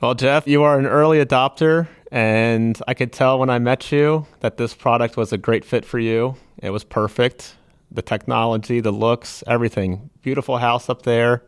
Well, Jeff, you are an early adopter, and I could tell when I met you that this product was a great fit for you. It was perfect. The technology, the looks, everything. Beautiful house up there.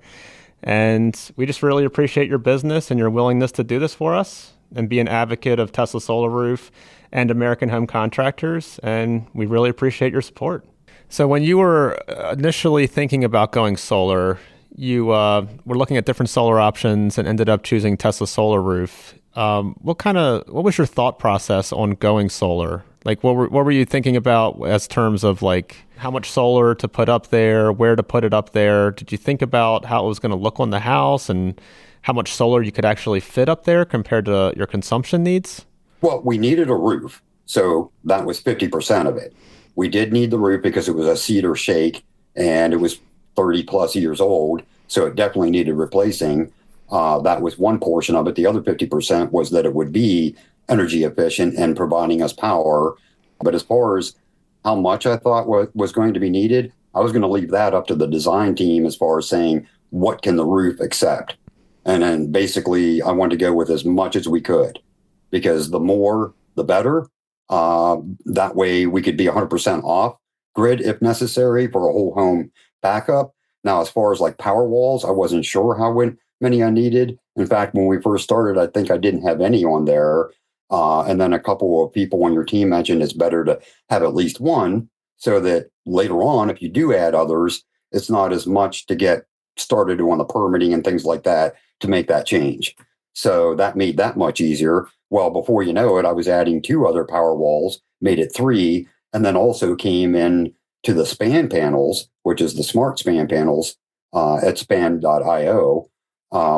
And we just really appreciate your business and your willingness to do this for us and be an advocate of Tesla Solar Roof and American Home Contractors. And we really appreciate your support. So when you were initially thinking about going solar, you were looking at different solar options and ended up choosing Tesla Solar Roof. What was your thought process on going solar? Like, what were you thinking about as terms of like how much solar to put up there, where to put it up there? Did you think about how it was going to look on the house and how much solar you could actually fit up there compared to your consumption needs? Well, we needed a roof, so that was 50% of it. We did need the roof because it was a cedar shake and it was 30 plus years old, so it definitely needed replacing. That was one portion of it. The other 50% was that it would be energy efficient and providing us power. But as far as how much I thought was going to be needed, I was going to leave that up to the design team as far as saying, what can the roof accept? And then basically, I wanted to go with as much as we could because the more, the better. That way we could be 100% off grid if necessary for a whole home backup. Now, as far as like power walls, I wasn't sure how many I needed. In fact, when we first started, I think I didn't have any on there. And then a couple of people on your team mentioned it's better to have at least one so that later on, if you do add others, it's not as much to get started on the permitting and things like that to make that change. So that made that much easier. Well, before you know it, I was adding two other power walls, made it three, and then also came in to the span panels, which is the smart span panels at span.io,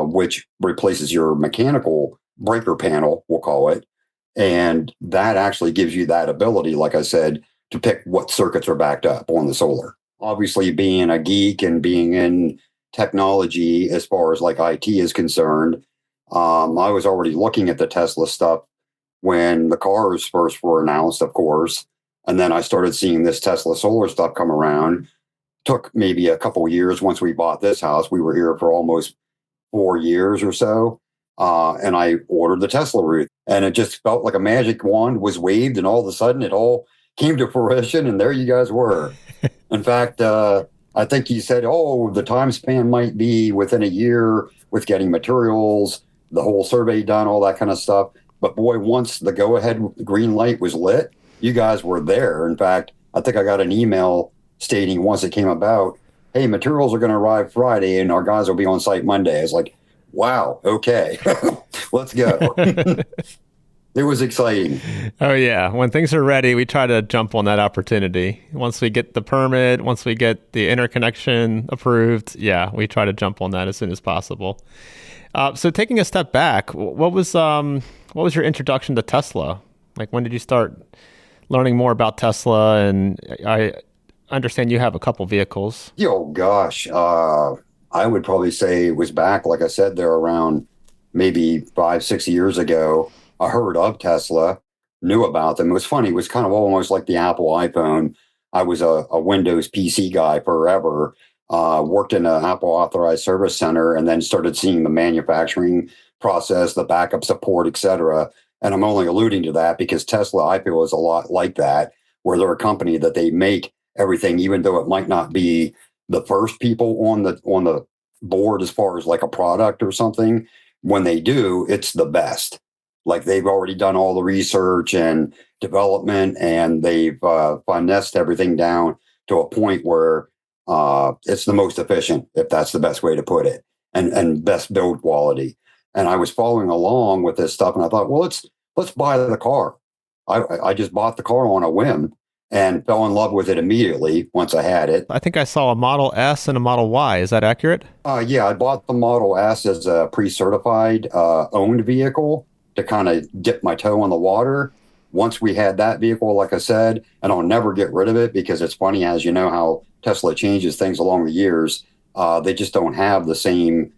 which replaces your mechanical breaker panel, we'll call it. And that actually gives you that ability, like I said, to pick what circuits are backed up on the solar. Obviously, being a geek and being in technology as far as like IT is concerned, I was already looking at the Tesla stuff when the cars first were announced, of course. And then I started seeing this Tesla solar stuff come around. Took maybe a couple of years once we bought this house. We were here for almost 4 years or so. And I ordered the Tesla roof. And it just felt like a magic wand was waved. And all of a sudden it all came to fruition. And there you guys were. In fact, I think you said, oh, the time span might be within a year with getting materials, the whole survey done, all that kind of stuff. But boy, once the go-ahead green light was lit, you guys were there. In fact, I think I got an email stating once it came about, hey, materials are going to arrive Friday and our guys will be on site Monday. I was like, wow, okay, let's go. It was exciting. Oh, yeah. When things are ready, we try to jump on that opportunity. Once we get the permit, once we get the interconnection approved, yeah, we try to jump on that as soon as possible. So taking a step back, what was your introduction to Tesla? Like, when did you start learning more about Tesla? And I understand you have a couple vehicles. Oh, gosh. I would probably say it was back, like I said, there around maybe 5, 6 years ago. I heard of Tesla, knew about them. It was funny. It was kind of almost like the Apple iPhone. I was a Windows PC guy forever. Worked in an Apple authorized service center and then started seeing the manufacturing process, the backup support, et cetera. And I'm only alluding to that because Tesla, I feel, is a lot like that, where they're a company that they make everything, even though it might not be the first people on the board as far as like a product or something. When they do, it's the best. Like they've already done all the research and development, and they've finessed everything down to a point where it's the most efficient, if that's the best way to put it, and best build quality. And I was following along with this stuff, and I thought, well, let's buy the car. I just bought the car on a whim and fell in love with it immediately once I had it. I think I saw a Model S and a Model Y. Is that accurate? Yeah, I bought the Model S as a pre-certified owned vehicle to kind of dip my toe in the water. Once we had that vehicle, like I said, and I'll never get rid of it because it's funny, as you know, how Tesla changes things along the years. They just don't have the same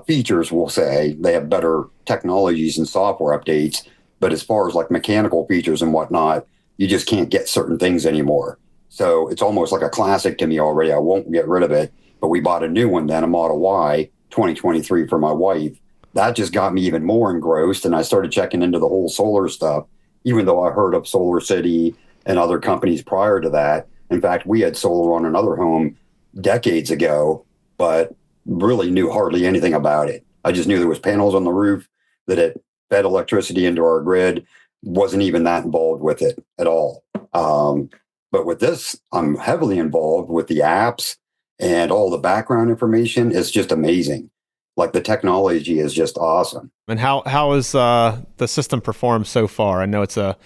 features, we'll say. They have better technologies and software updates. But as far as like mechanical features and whatnot, you just can't get certain things anymore. So it's almost like a classic to me already. I won't get rid of it. But we bought a new one then, a Model Y 2023 for my wife. that just got me even more engrossed. And I started checking into the whole solar stuff, even though I heard of Solar City and other companies prior to that. In fact, we had solar on another home decades ago, but really knew hardly anything about it. I just knew there was panels on the roof, that it fed electricity into our grid, wasn't even that involved with it at all. But with this, I'm heavily involved with the apps and all the background information. It's just amazing. Like the technology is just awesome. And how is the system performed so far? I know it's the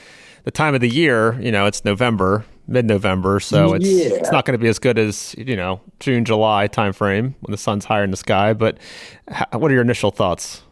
time of the year. It's November, mid-November, so it's not going to be as good as June, July timeframe when the sun's higher in the sky. But what are your initial thoughts?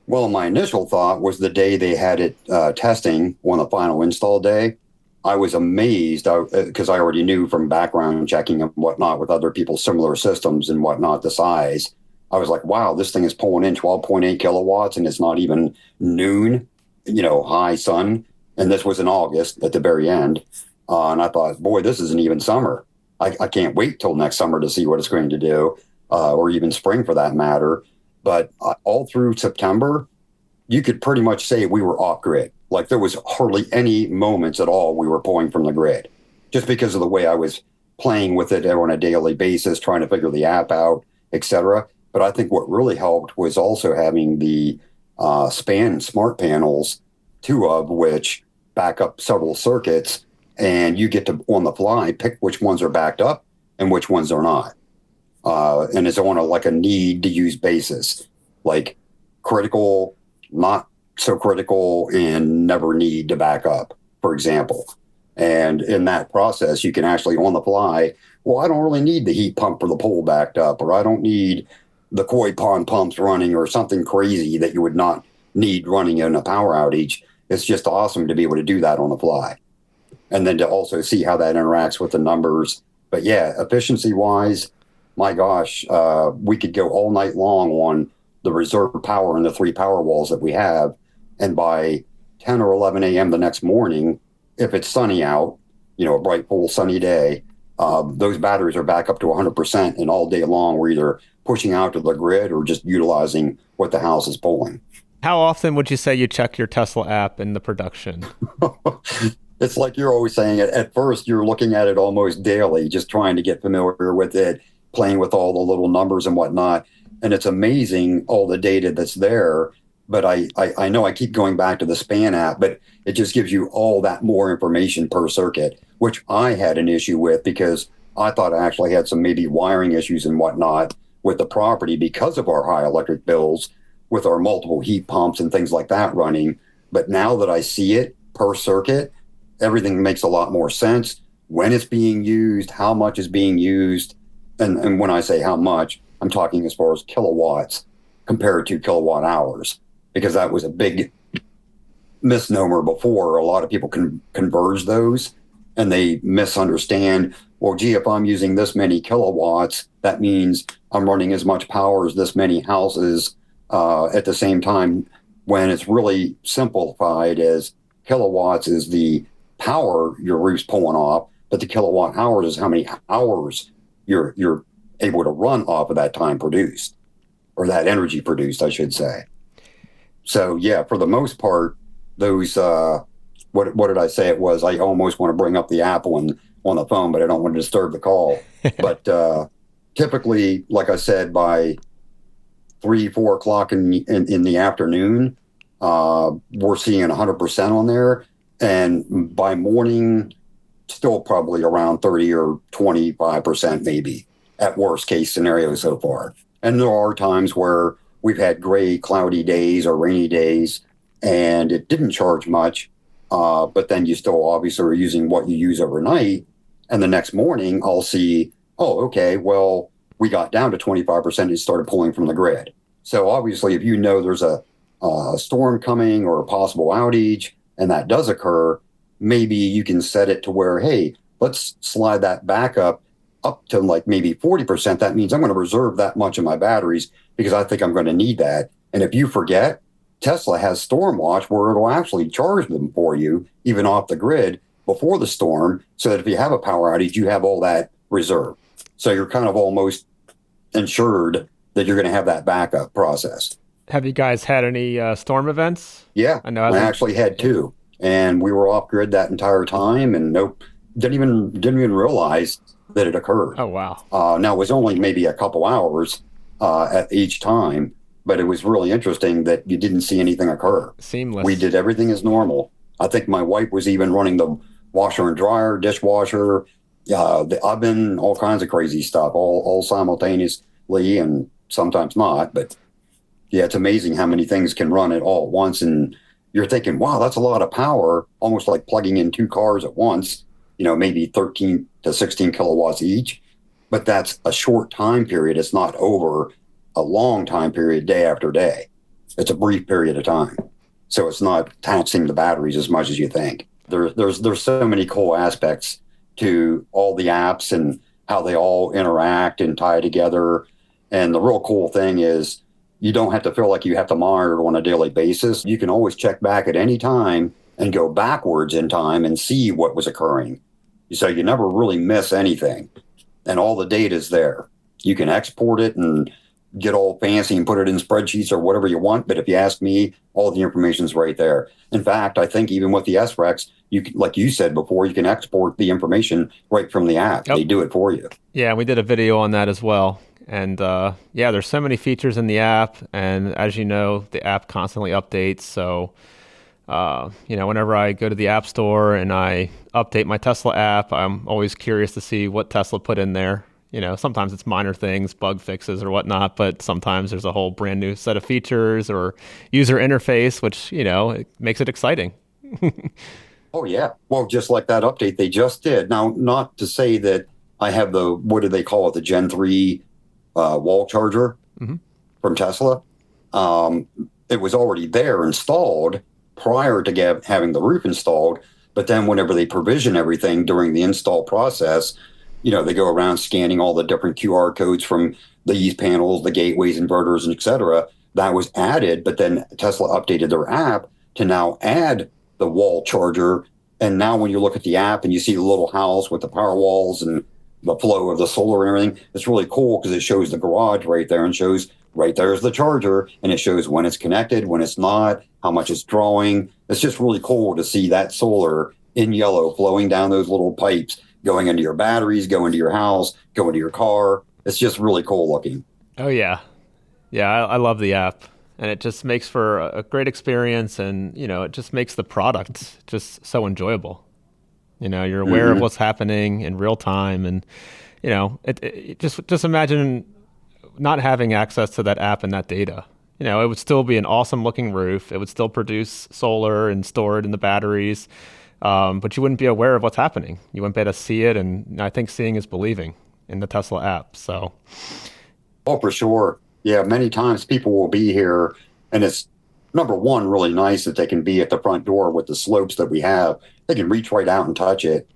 Well, my initial thought was the day they had it testing on the final install day. I was amazed because I already knew from background checking and whatnot with other people's similar systems and whatnot, the size. I was like, wow, this thing is pulling in 12.8 kilowatts and it's not even noon, high sun. And this was in August at the very end. And I thought, boy, this isn't even summer. I can't wait till next summer to see what it's going to do, or even spring for that matter. But all through September, you could pretty much say we were off grid. Like there was hardly any moments at all we were pulling from the grid, just because of the way I was playing with it on a daily basis, trying to figure the app out, etc. But I think what really helped was also having the SPAN smart panels, two of which back up several circuits, and you get to, on the fly, pick which ones are backed up and which ones are not. And it's on a need to use basis, like critical, not so critical, and never need to back up, for example. And in that process, you can actually on the fly, well, I don't really need the heat pump or the pole backed up, or I don't need the koi pond pumps running or something crazy that you would not need running in a power outage. It's just awesome to be able to do that on the fly. And then to also see how that interacts with the numbers. But yeah, efficiency wise, my gosh, we could go all night long on the reserve power and the 3 power walls that we have. And by 10 or 11 a.m. the next morning, if it's sunny out, a bright, full sunny day, those batteries are back up to 100%. And all day long, we're either pushing out to the grid or just utilizing what the house is pulling. How often would you say you check your Tesla app in the production? It's like you're always saying it. At first, you're looking at it almost daily, just trying to get familiar with it, playing with all the little numbers and whatnot. And it's amazing all the data that's there. But I know I keep going back to the SPAN app, but it just gives you all that more information per circuit, which I had an issue with because I thought I actually had some maybe wiring issues and whatnot with the property because of our high electric bills with our multiple heat pumps and things like that running. But now that I see it per circuit, everything makes a lot more sense. When it's being used, how much is being used. And when I say how much, I'm talking as far as kilowatts compared to kilowatt hours, because that was a big misnomer before. A lot of people can converge those and they misunderstand, well, gee, if I'm using this many kilowatts, that means I'm running as much power as this many houses at the same time, when it's really simplified as kilowatts is the power your roof's pulling off, but the kilowatt hours is how many hours you're able to run off of that time produced, or that energy produced, I should say. So yeah, for the most part, those what did I say it was? I almost want to bring up the app on the phone, but I don't want to disturb the call. But typically, like I said, by 3-4 o'clock in the afternoon, we're seeing 100% on there, and by morning, still probably around 30 or 25% maybe at worst case scenario so far. And there are times where we've had gray, cloudy days or rainy days, and it didn't charge much. But then you still obviously are using what you use overnight. And the next morning, I'll see, oh, okay, well, we got down to 25% and started pulling from the grid. So obviously, if you know there's a storm coming or a possible outage, and that does occur, maybe you can set it to where, hey, let's slide that back up to like maybe 40%. That means I'm going to reserve that much of my batteries because I think I'm going to need that. And if you forget, Tesla has Storm Watch where it'll actually charge them for you, even off the grid before the storm, so that if you have a power outage, you have all that reserved. So you're kind of almost insured that you're going to have that backup process. Have you guys had any storm events? Yeah, I know I hasn't. actually had Yeah. two, and we were off grid that entire time, and nope, didn't even realize that it occurred. Oh wow. Now it was only maybe a couple hours at each time, but it was really interesting that you didn't see anything occur. We Seamless. did everything as normal. I think my wife was even running the washer and dryer, dishwasher, the oven, all kinds of crazy stuff, all simultaneously, and sometimes not. But yeah, it's amazing how many things can run it all at once. And you're thinking, wow, that's a lot of power, almost like plugging in two cars at once, maybe 13 to 16 kilowatts each. But that's a short time period. It's not over a long time period, day after day. It's a brief period of time. So it's not taxing the batteries as much as you think. There's so many cool aspects to all the apps and how they all interact and tie together. And the real cool thing is you don't have to feel like you have to monitor on a daily basis. You can always check back at any time and go backwards in time and see what was occurring. So you never really miss anything. And all the data is there. You can export it and get all fancy and put it in spreadsheets or whatever you want. But if you ask me, all the information's right there. In fact, I think even with the SREX, like you said before, you can export the information right from the app. Yep. They do it for you. Yeah, we did a video on that as well. And yeah, there's so many features in the app, and as you know, the app constantly updates. So whenever I go to the App Store and I update my Tesla app, I'm always curious to see what Tesla put in there. Sometimes it's minor things, bug fixes or whatnot, but sometimes there's a whole brand new set of features or user interface, which, it makes it exciting. Oh, yeah. Well, just like that update they just did. Now, not to say that I have what do they call it, the Gen 3 wall charger Hmm. from Tesla. It was already there installed prior to having the roof installed. But then whenever they provision everything during the install process, they go around scanning all the different QR codes from these panels, the gateways, inverters, and et cetera. That was added, but then Tesla updated their app to now add the wall charger. And now when you look at the app and you see the little house with the power walls and the flow of the solar and everything, it's really cool because it shows the garage right there and shows right there's the charger, and it shows when it's connected, when it's not, how much it's drawing. It's just really cool to see that solar in yellow flowing down those little pipes, going into your batteries, going to your house, going to your car. It's just really cool looking. Oh, yeah. Yeah, I love the app. And it just makes for a great experience, and, it just makes the product just so enjoyable. You're aware of Hmm. what's happening in real time, and just imagine not having access to that app and that data. It would still be an awesome looking roof. It would still produce solar and store it in the batteries, but you wouldn't be aware of what's happening. You wouldn't be able to see it, and I think seeing is believing in the Tesla app. So, Oh, for sure. Yeah, many times people will be here, and it's number one, really nice that they can be at the front door with the slopes that we have. They can reach right out and touch it.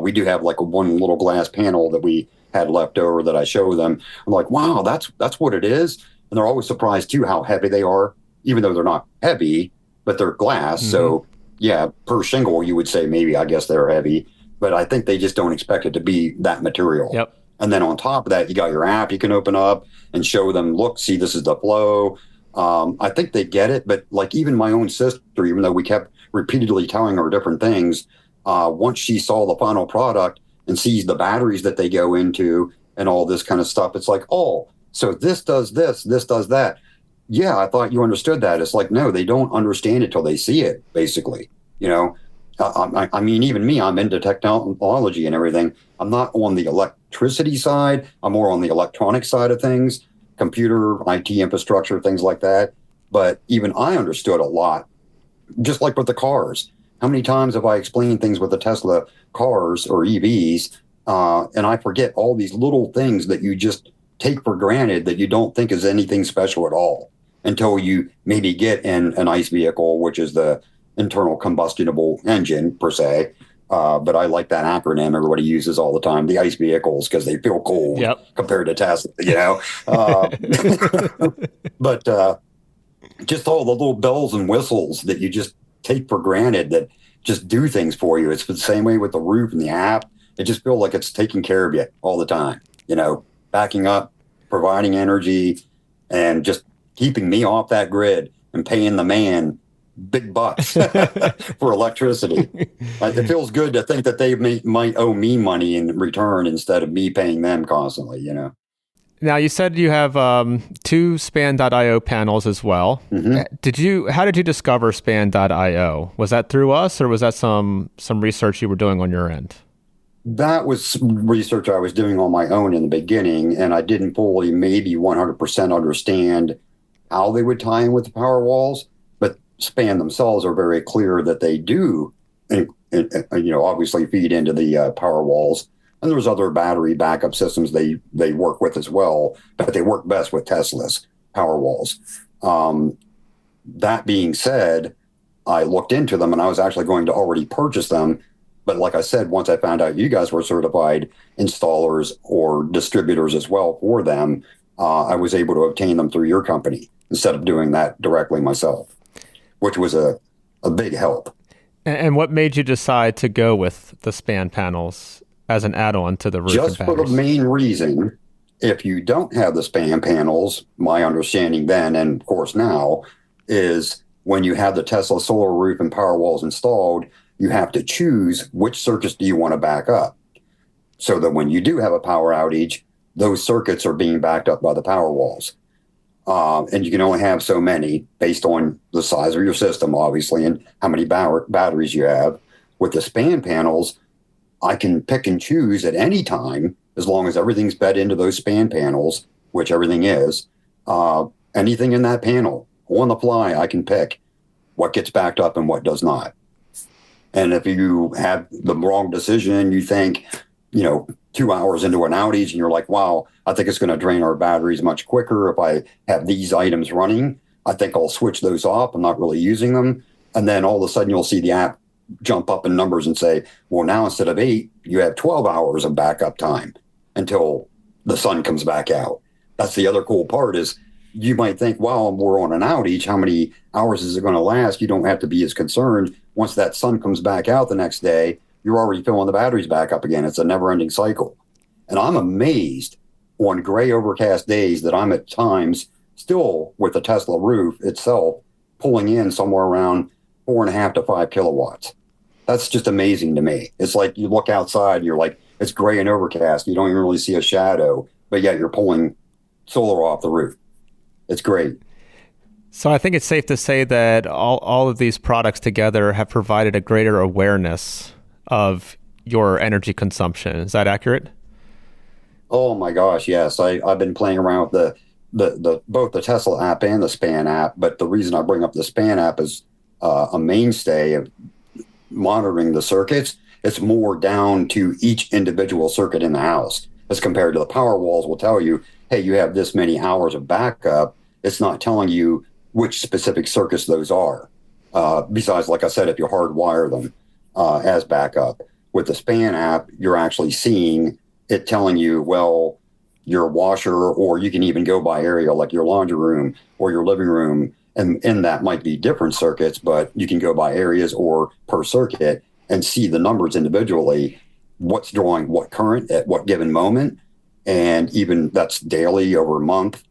We do have like one little glass panel that we had left over that I show them. I'm like, wow, that's what it is. And they're always surprised too how heavy they are, even though they're not heavy, but they're glass. hmm. So yeah, per shingle, you would say maybe I guess they're heavy, but I think they just don't expect it to be that material. Yep. And then on top of that, you got your app you can open up and show them, look, see, this is the flow. I think they get it, but like even my own sister, even though we kept repeatedly telling her different things, once she saw the final product and sees the batteries that they go into and all this kind of stuff, it's like, oh, so this does this does that. Yeah, I thought you understood that. It's like, no, they don't understand it till they see it, basically. You know, I mean, even me, I'm into technology and everything. I'm not on the electricity side. I'm more on the electronic side of things, computer, IT infrastructure, things like that. But even I understood a lot, just like with the cars. How many times have I explained things with the Tesla cars or EVs, and I forget all these little things that you just take for granted that you don't think is anything special at all until you maybe get in an ICE vehicle, which is the internal combustible engine per se. But I like that acronym everybody uses all the time, the ICE vehicles, because they feel cool Yep. compared to Tesla, you know. But just all the little bells and whistles that you just take for granted that just do things for you. It's the same way with the roof and the app. It just feels like it's taking care of you all the time, backing up, providing energy, and just keeping me off that grid and paying the man big bucks for electricity. It feels good to think that they might owe me money in return instead of me paying them constantly, you know. Now, you said you have two Span.io panels as well. Mm-hmm. How did you discover Span.io? Was that through us, or was that some research you were doing on your end? That was research I was doing on my own in the beginning, and I didn't fully maybe 100% understand how they would tie in with the power walls. But Span themselves are very clear that they do, and obviously feed into the power walls. And there's other battery backup systems they work with as well, but they work best with Tesla's power walls. That being said, I looked into them and I was actually going to already purchase them. But like I said, once I found out you guys were certified installers or distributors as well for them, I was able to obtain them through your company instead of doing that directly myself, which was a big help. And what made you decide to go with the Span panels as an add-on to the roof? Just for the main reason, if you don't have the Span panels, my understanding then, and of course now, is when you have the Tesla solar roof and power walls installed, you have to choose which circuits do you want to back up. So that when you do have a power outage, those circuits are being backed up by the power walls. And you can only have so many based on the size of your system, obviously, and how many batteries you have. With the Span panels, I can pick and choose at any time, as long as everything's fed into those Span panels, which everything is, anything in that panel, on the fly, I can pick what gets backed up and what does not. And if you have the wrong decision, you think, 2 hours into an outage and you're like, wow, I think it's going to drain our batteries much quicker if I have these items running. I think I'll switch those off. I'm not really using them. And then all of a sudden you'll see the app jump up in numbers and say, well, now instead of 8, you have 12 hours of backup time until the sun comes back out. That's the other cool part is you might think, well, we're on an outage. How many hours is it going to last? You don't have to be as concerned. Once that sun comes back out the next day, you're already filling the batteries back up again. It's a never-ending cycle. And I'm amazed on gray overcast days that I'm at times still with the Tesla roof itself pulling in somewhere around 4.5 to 5 kilowatts. That's just amazing to me. It's like you look outside and you're like, it's gray and overcast. You don't even really see a shadow, but yet you're pulling solar off the roof. It's great. So I think it's safe to say that all of these products together have provided a greater awareness of your energy consumption. Is that accurate? Oh my gosh, yes. I've been playing around with the both the Tesla app and the Span app, but the reason I bring up the Span app is a mainstay of monitoring the circuits. It's more down to each individual circuit in the house as compared to the power walls will tell you, hey, you have this many hours of backup. It's not telling you which specific circuits those are. Besides, like I said, if you hardwire them as backup. With the Span app, you're actually seeing it telling you, well, your washer, or you can even go by area like your laundry room or your living room. And that might be different circuits, but you can go by areas or per circuit and see the numbers individually, what's drawing what current at what given moment. And even that's daily over a month,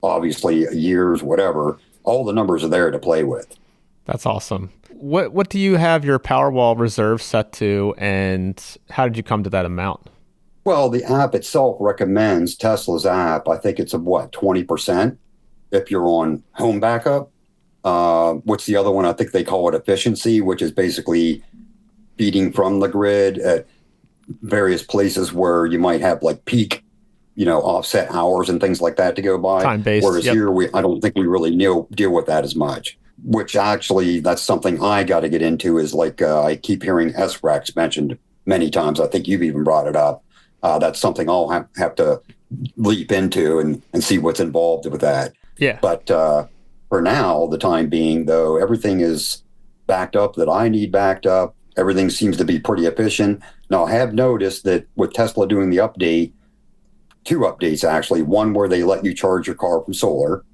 obviously years, whatever. All the numbers are there to play with. That's awesome. What do you have your Powerwall reserve set to, and how did you come to that amount? Well, the app itself recommends Tesla's app. I think it's 20% if you're on home backup. What's the other one? I think they call it efficiency, which is basically feeding from the grid at various places where you might have like peak, offset hours and things like that to go by. Time-based. Whereas here, I don't think we really deal with that as much. Which actually, that's something I got to get into is like I keep hearing SREX mentioned many times. I think you've even brought it up. That's something I'll have to leap into and see what's involved with that. Yeah. But for now, the time being, though, everything is backed up that I need backed up. Everything seems to be pretty efficient. Now, I have noticed that with Tesla doing the update, 2 updates actually, one where they let you charge your car from solar.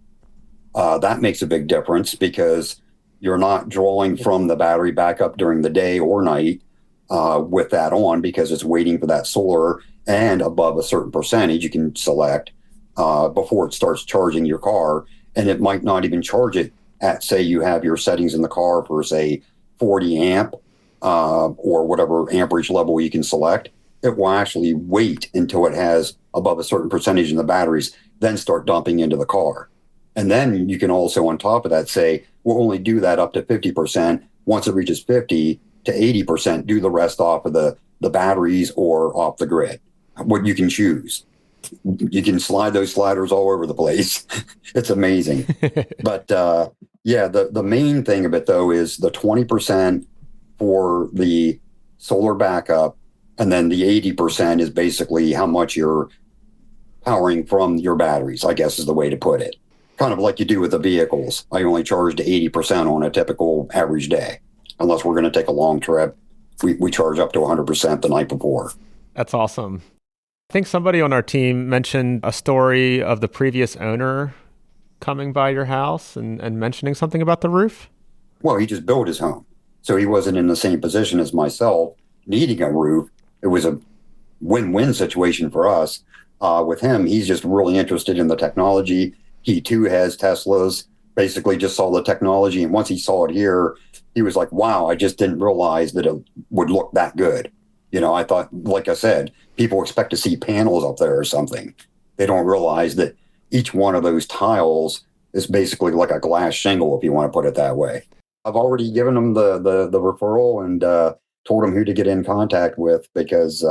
That makes a big difference because you're not drawing from the battery backup during the day or night with that on because it's waiting for that solar, and above a certain percentage you can select before it starts charging your car. and it might not even charge it at, say, you have your settings in the car for, say, 40 amp or whatever amperage level you can select. It will actually wait until it has above a certain percentage in the batteries, then start dumping into the car. And then you can also, on top of that, say, we'll only do that up to 50%. Once it reaches 50 to 80%, do the rest off of the batteries or off the grid. What you can choose. You can slide those sliders all over the place. It's amazing. But the main thing of it, though, is the 20% for the solar backup. And then the 80% is basically how much you're powering from your batteries, I guess is the way to put it. Kind of like you do with the vehicles. I only charge to 80% on a typical average day. Unless we're going to take a long trip, we charge up to 100% the night before. That's awesome. I think somebody on our team mentioned a story of the previous owner coming by your house and mentioning something about the roof. Well, he just built his home. So he wasn't in the same position as myself needing a roof. It was a win-win situation for us. With him, he's just really interested in the technology. He too has Teslas, basically just saw the technology. And once he saw it here, he was like, wow, I just didn't realize that it would look that good. You know, I thought, like I said, people expect to see panels up there or something. They don't realize that each one of those tiles is basically like a glass shingle, if you want to put it that way. I've already given them the referral and told them who to get in contact with because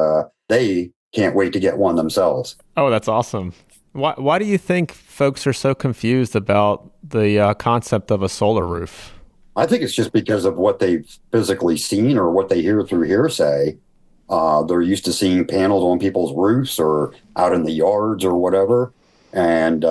they can't wait to get one themselves. Oh, that's awesome. Why do you think folks are so confused about the concept of a solar roof? I think it's just because of what they've physically seen or what they hear through hearsay. They're used to seeing panels on people's roofs or out in the yards or whatever. And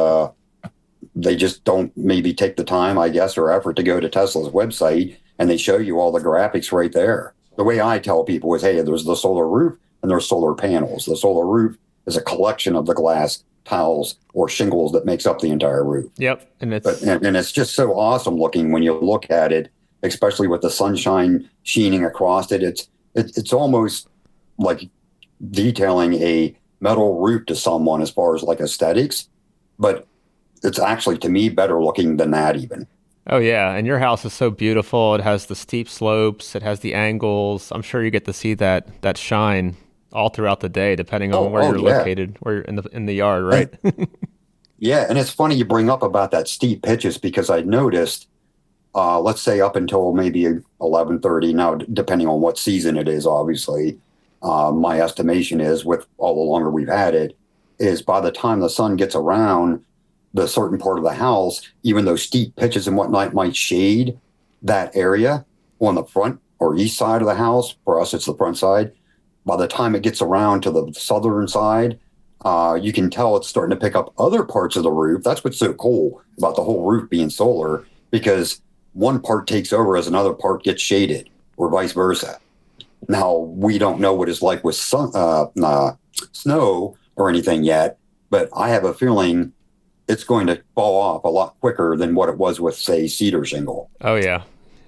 they just don't maybe take the time, I guess, or effort to go to Tesla's website and they show you all the graphics right there. The way I tell people is, hey, there's the solar roof and there's solar panels. The solar roof is a collection of the glass tiles or shingles that makes up the entire roof. Yep. And it's just so awesome looking when you look at it, especially with the sunshine sheening across it. It's almost like detailing a metal roof to someone as far as like aesthetics, but it's actually, to me, better looking than that even. Oh, yeah. And your house is so beautiful. It has the steep slopes. It has the angles. I'm sure you get to see that shine all throughout the day, depending on where you're located, where you're in the yard, right? Yeah. And it's funny you bring up about that steep pitches because I noticed, let's say up until maybe 11:30 now, depending on what season it is, obviously, my estimation is with all the longer we've had it, is by the time the sun gets around the certain part of the house, even though steep pitches and whatnot might shade that area on the front or east side of the house, for us, it's the front side. By the time it gets around to the southern side, you can tell it's starting to pick up other parts of the roof. That's what's so cool about the whole roof being solar, because one part takes over as another part gets shaded or vice versa. Now, we don't know what it's like with snow or anything yet, but I have a feeling it's going to fall off a lot quicker than what it was with, say, cedar shingle. Oh, yeah.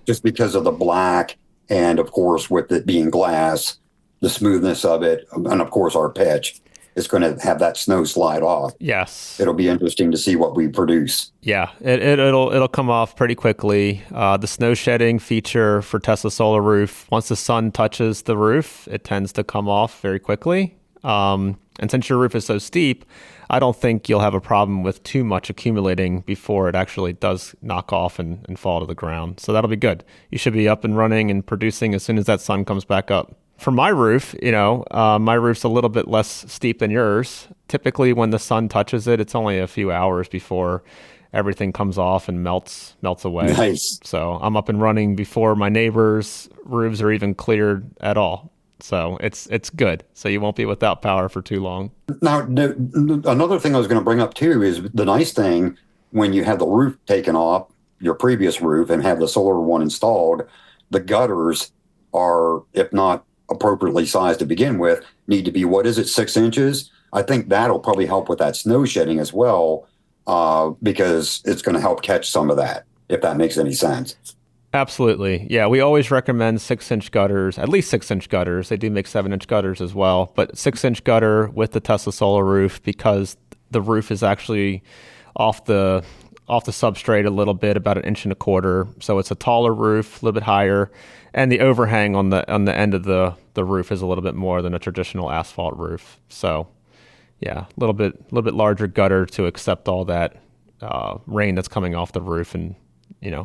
Just because of the black and, of course, with it being glass, the smoothness of it, and, of course, our pitch, it's going to have that snow slide off. Yes. It'll be interesting to see what we produce. Yeah, it'll come off pretty quickly. The snow shedding feature for Tesla Solar Roof, once the sun touches the roof, it tends to come off very quickly. And since your roof is so steep, I don't think you'll have a problem with too much accumulating before it actually does knock off and fall to the ground. So that'll be good. You should be up and running and producing as soon as that sun comes back up. For my roof, my roof's a little bit less steep than yours. Typically, when the sun touches it, it's only a few hours before everything comes off and melts away. Nice. So I'm up and running before my neighbors' roofs are even cleared at all. So it's good. So you won't be without power for too long. Now, another thing I was going to bring up too is the nice thing when you have the roof taken off, your previous roof, and have the solar one installed, the gutters are, if not appropriately sized to begin with, need to be, 6 inches? I think that'll probably help with that snow shedding as well, because it's going to help catch some of that, if that makes any sense. Absolutely. Yeah, we always recommend 6-inch gutters, at least 6-inch gutters. They do make 7-inch gutters as well, but 6-inch gutter with the Tesla Solar Roof, because the roof is actually off the off the substrate a little bit, about 1.25 inches. So it's a taller roof, a little bit higher, and the overhang on the end of the roof is a little bit more than a traditional asphalt roof. So yeah, a little bit larger gutter to accept all that rain that's coming off the roof, and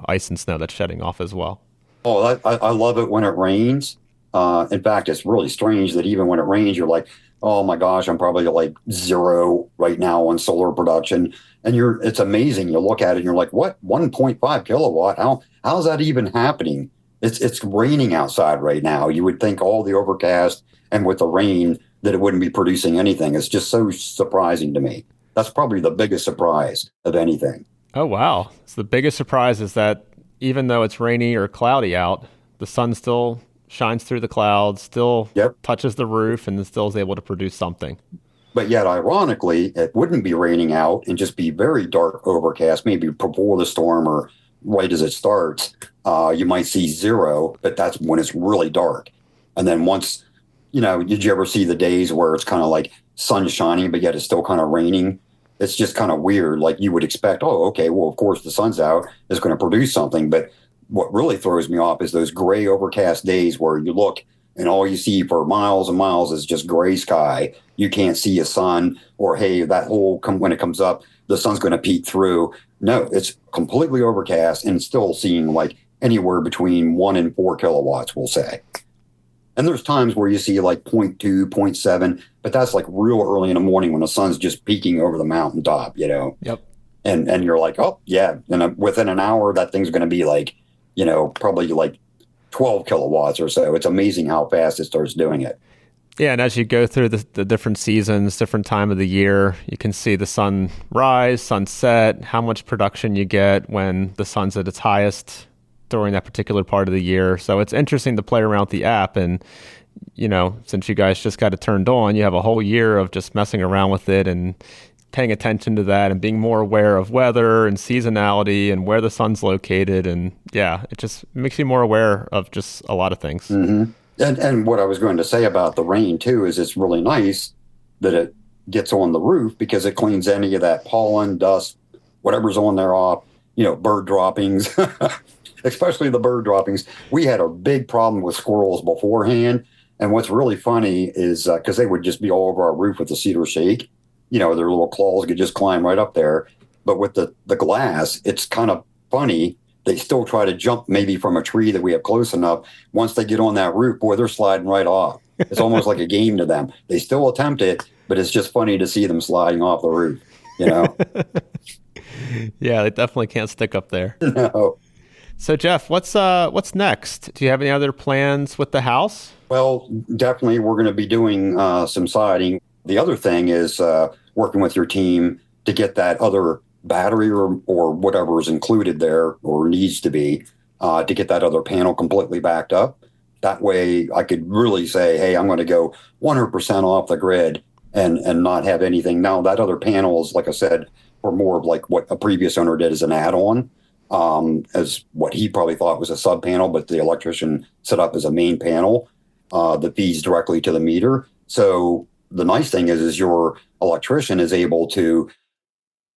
ice and snow that's shedding off as well. Oh, I love it when it rains. In fact, it's really strange that even when it rains, you're like, oh my gosh, I'm probably like zero right now on solar production. And it's amazing. You look at it and you're like, what? 1.5 kilowatt? How's that even happening? It's raining outside right now. You would think all the overcast and with the rain that it wouldn't be producing anything. It's just so surprising to me. That's probably the biggest surprise of anything. Oh, wow. So the biggest surprise is that even though it's rainy or cloudy out, the sun still shines through the clouds, still touches the roof, and still is able to produce something. But yet, ironically, it wouldn't be raining out and just be very dark overcast, maybe before the storm or right as it starts. You might see zero, but that's when it's really dark. And then once, did you ever see the days where it's kind of like sun shining, but yet it's still kind of raining? It's just kind of weird. Like you would expect, oh, okay, well, of course the sun's out, it's going to produce something. But what really throws me off is those gray overcast days where you look and all you see for miles and miles is just gray sky. You can't see a sun, or hey, that hole when it comes up, the sun's going to peek through. No, it's completely overcast and still seeing like anywhere between 1 and 4 kilowatts, we'll say. And there's times where you see like 0.2, 0.7, but that's like real early in the morning when the sun's just peeking over the mountaintop, Yep. And you're like, oh yeah, and within an hour that thing's going to be like, probably like 12 kilowatts or so. It's amazing how fast it starts doing it. Yeah, and as you go through the different seasons, different time of the year, you can see the sun rise, sunset, how much production you get when the sun's at its highest during that particular part of the year. So it's interesting to play around with the app. And, since you guys just got it turned on, you have a whole year of just messing around with it and paying attention to that and being more aware of weather and seasonality and where the sun's located. And yeah, it just makes you more aware of just a lot of things. Mm-hmm. And what I was going to say about the rain too is it's really nice that it gets on the roof because it cleans any of that pollen, dust, whatever's on there off, bird droppings, especially the bird droppings. We had a big problem with squirrels beforehand. And what's really funny is because they would just be all over our roof with the cedar shake, their little claws could just climb right up there. But with the glass, it's kind of funny. They still try to jump maybe from a tree that we have close enough. Once they get on that roof, boy, they're sliding right off. It's almost like a game to them. They still attempt it, but it's just funny to see them sliding off the roof, Yeah, they definitely can't stick up there. No. So Jeff, what's next? Do you have any other plans with the house? Well, definitely we're going to be doing some siding. The other thing is working with your team to get that other battery or whatever is included there or needs to be to get that other panel completely backed up. That way I could really say, hey, I'm going to go 100% off the grid and not have anything. Now, that other panel is, like I said, or more of like what a previous owner did as an add-on, as what he probably thought was a sub panel, but the electrician set up as a main panel that feeds directly to the meter. So the nice thing is your electrician is able to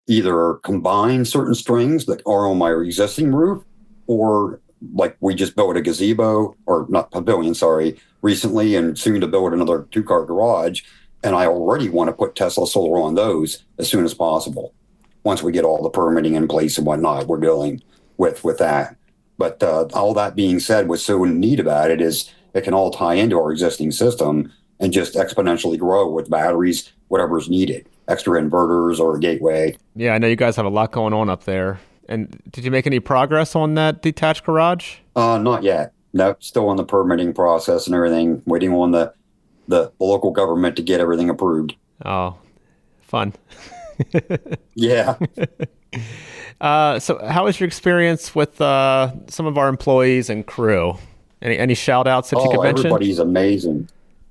either combine certain strings that are on my existing roof, or like we just built a gazebo, or not pavilion, sorry, recently, and soon to build another 2-car garage. And I already want to put Tesla solar on those as soon as possible. Once we get all the permitting in place and whatnot, we're dealing with that. But all that being said, what's so neat about it is it can all tie into our existing system and just exponentially grow with batteries, whatever's needed, extra inverters or a gateway. Yeah, I know you guys have a lot going on up there. And did you make any progress on that detached garage? Not yet. No, still in the permitting process and everything, waiting on the local government to get everything approved. Oh, fun. Yeah. So how was your experience with some of our employees and crew? Any shout outs that you could mention? Everybody's amazing.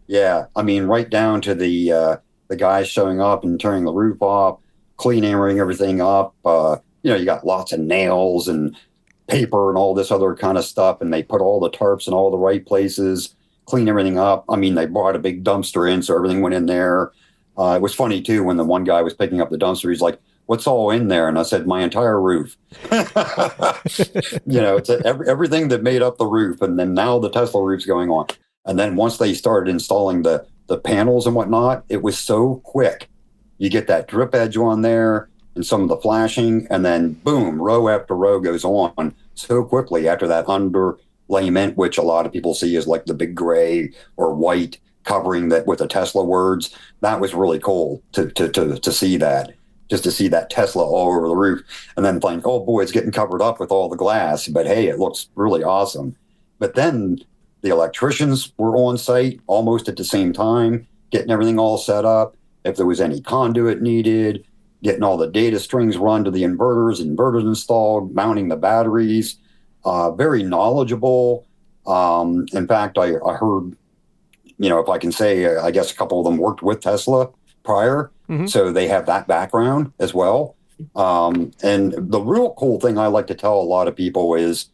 Yeah. I mean, right down to the guys showing up and turning the roof off, cleaning everything up. You got lots of nails and paper and all this other kind of stuff. And they put all the tarps in all the right places, clean everything up. I mean, they brought a big dumpster in, so everything went in there. It was funny too, when the one guy was picking up the dumpster, he's like, what's all in there? And I said, my entire roof. It's everything that made up the roof. And then now the Tesla roof's going on. And then once they started installing the panels and whatnot, it was so quick. You get that drip edge on there and some of the flashing, and then boom, row after row goes on so quickly after that underlayment, which a lot of people see as like the big gray or white covering that with the Tesla words. That was really cool to see that, just to see that Tesla all over the roof, and then think, oh boy, it's getting covered up with all the glass, but hey, it looks really awesome. But then the electricians were on site almost at the same time, getting everything all set up. If there was any conduit needed, getting all the data strings run to the inverters installed, mounting the batteries, very knowledgeable. In fact, I heard, if I can say, I guess a couple of them worked with Tesla prior. Mm-hmm. So they have that background as well. And the real cool thing I like to tell a lot of people is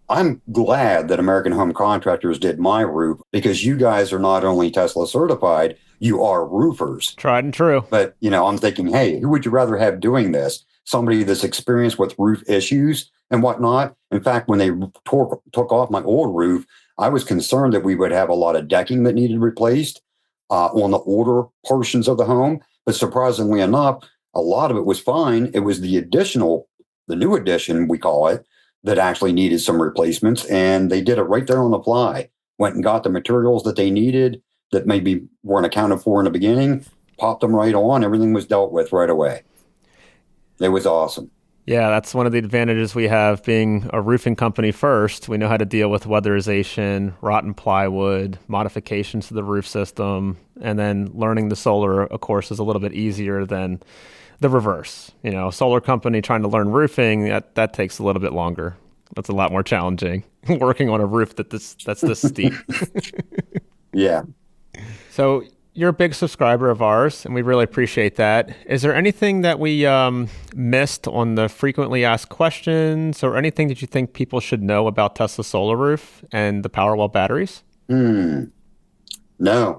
I'm glad that American Home Contractors did my roof, because you guys are not only Tesla certified, you are roofers. Tried and true. But, I'm thinking, hey, who would you rather have doing this? Somebody that's experienced with roof issues and whatnot. In fact, when they took off my old roof, I was concerned that we would have a lot of decking that needed replaced on the older portions of the home. But surprisingly enough, a lot of it was fine. It was the new addition, we call it, that actually needed some replacements. And they did it right there on the fly. Went and got the materials that they needed that maybe weren't accounted for in the beginning, popped them right on. Everything was dealt with right away. It was awesome. Yeah, that's one of the advantages we have being a roofing company first. We know how to deal with weatherization, rotten plywood, modifications to the roof system, and then learning the solar, of course, is a little bit easier than the reverse. A solar company trying to learn roofing, that takes a little bit longer. That's a lot more challenging, working on a roof that's this steep. Yeah. So you're a big subscriber of ours, and we really appreciate that. Is there anything that we missed on the frequently asked questions, or anything that you think people should know about Tesla Solar Roof and the Powerwall batteries? No,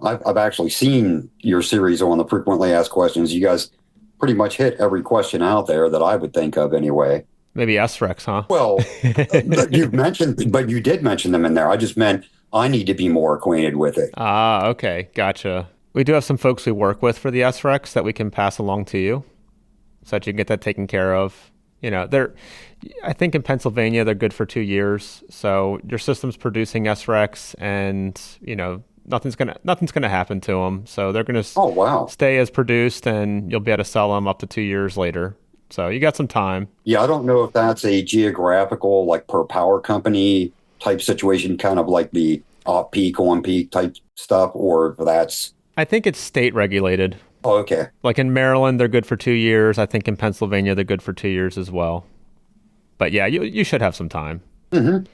I've actually seen your series on the frequently asked questions. You guys pretty much hit every question out there that I would think of anyway. Maybe SREX, huh? Well, you did mention them in there. I just meant I need to be more acquainted with it. Ah, okay. Gotcha. We do have some folks we work with for the SREX that we can pass along to you so that you can get that taken care of. I think in Pennsylvania, they're good for 2 years. So your system's producing SREX, and, nothing's gonna happen to them. So they're gonna stay as produced, and you'll be able to sell them up to 2 years later. So you got some time. Yeah, I don't know if that's a geographical, like per power company type situation, kind of like the off-peak, on-peak type stuff, or if that's... I think it's state regulated. Oh, okay. Like in Maryland, they're good for 2 years. I think in Pennsylvania, they're good for 2 years as well. But yeah, you should have some time. Mm-hmm.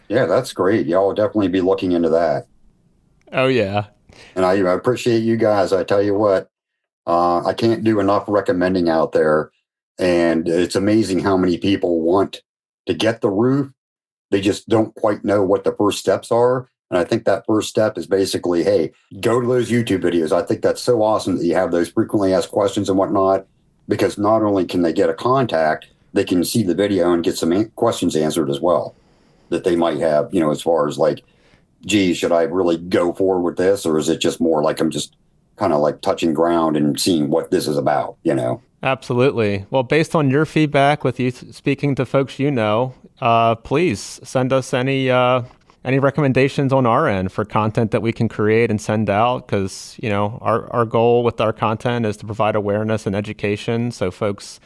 Yeah, that's great. Y'all will definitely be looking into that. Oh, yeah. And I appreciate you guys. I tell you what, I can't do enough recommending out there. And it's amazing how many people want to get the roof. They just don't quite know what the first steps are. And I think that first step is basically, hey, go to those YouTube videos. I think that's so awesome that you have those frequently asked questions and whatnot, because not only can they get a contact, they can see the video and get some questions answered as well that they might have, as far as like, gee, should I really go forward with this? Or is it just more like I'm just kind of like touching ground and seeing what this is about, Absolutely. Well, based on your feedback with you speaking to folks please send us any recommendations on our end for content that we can create and send out, because our goal with our content is to provide awareness and education so folks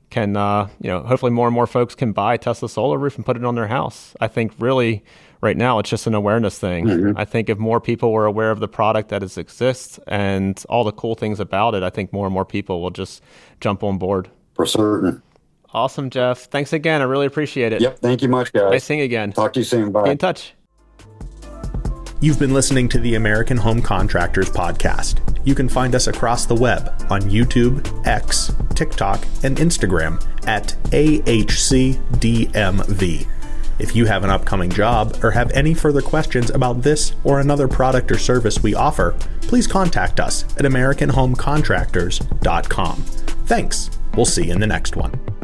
can hopefully more and more folks can buy Tesla Solar Roof and put it on their house. I think really right now it's just an awareness thing. Mm-hmm. I think if more people were aware of the product that exists and all the cool things about it, I think more and more people will just jump on board. For certain. Awesome, Jeff. Thanks again. I really appreciate it. Yep. Thank you much, guys. Nice seeing you again. Talk to you soon. Bye. Be in touch. You've been listening to the American Home Contractors podcast. You can find us across the web on YouTube, X, TikTok, and Instagram at AHCDMV. If you have an upcoming job or have any further questions about this or another product or service we offer, please contact us at AmericanHomeContractors.com. Thanks. We'll see you in the next one.